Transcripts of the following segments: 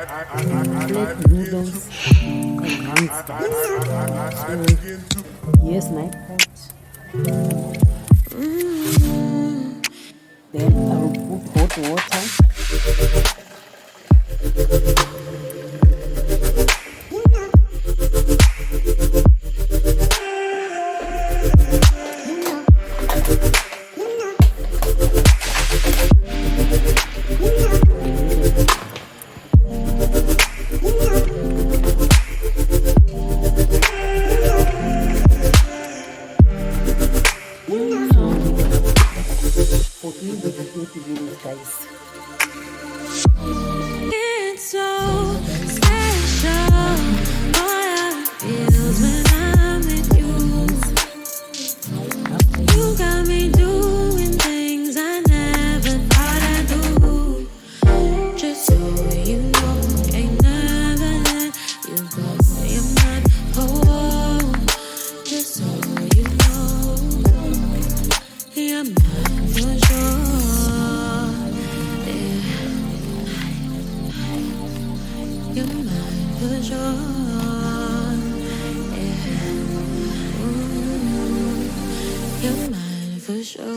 flat noodles and one stuff. So here's my pot. Then I'll put hot water. For 20 minutes, guys. It's so special. Boy, it feels when I'm with you. You got me doing things I never thought I'd do. Just so you know, ain't never let you go. You're mine, oh, just so you know, you're mine for sure. Yeah, you're mine for sure. Yeah, you're mine for sure.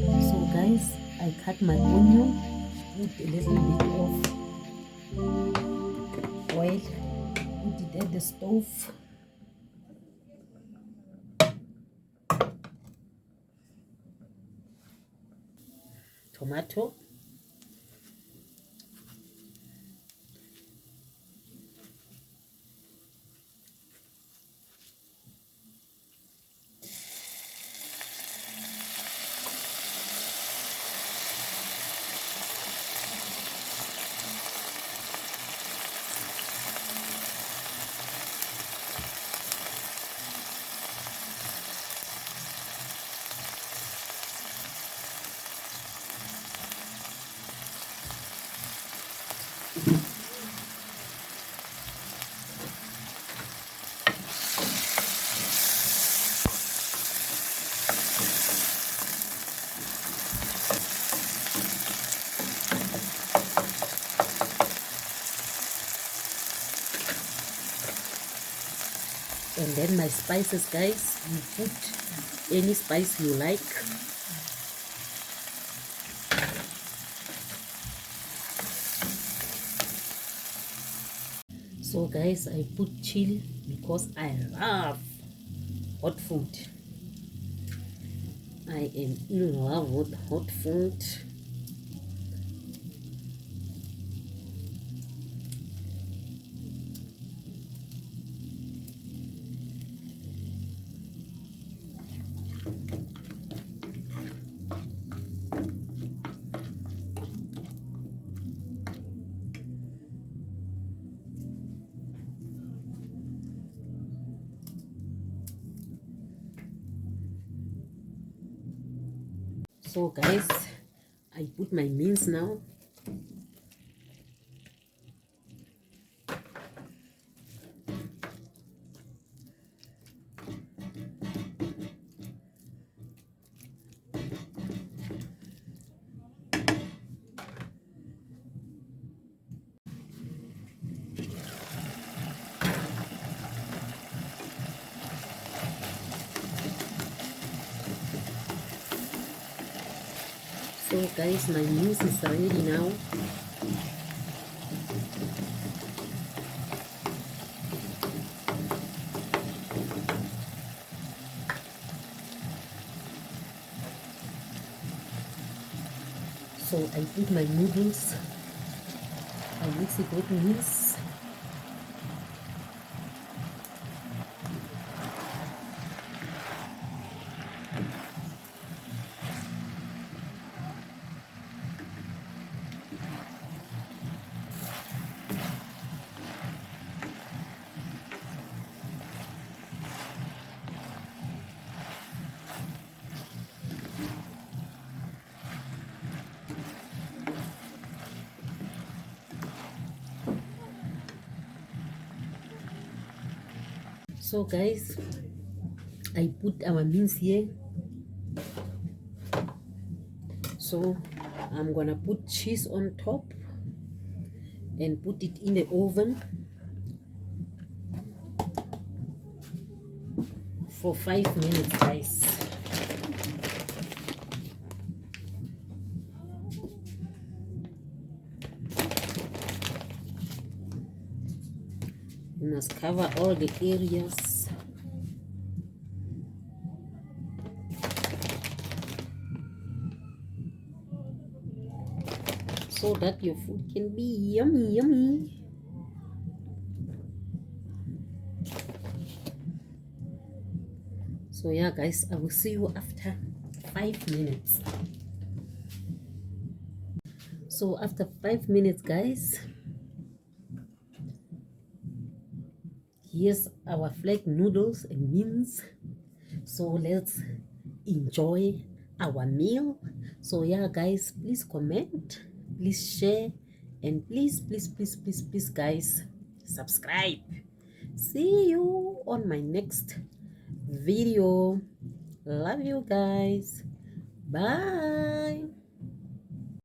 So guys, I cut my onion with a little bit of oil, put it at the stove. Tomato, and then my spices, guys. You put any spice you like. So guys, I put chili because I love hot food. I am in love with hot food. So guys, I put my mince now. So guys, my mince is ready now. So I put my noodles. I mix it with mince. So guys, I put our mince here. So I'm gonna put cheese on top and put it in the oven for 5 minutes, guys. You must cover all the areas. So that your food can be yummy, yummy. So yeah, guys, I will see you after 5 minutes. So after 5 minutes, guys, here's our flag noodles and mince. So let's enjoy our meal. So yeah, guys, please comment, please share, and please guys, subscribe. See you on my next video. Love you guys. Bye.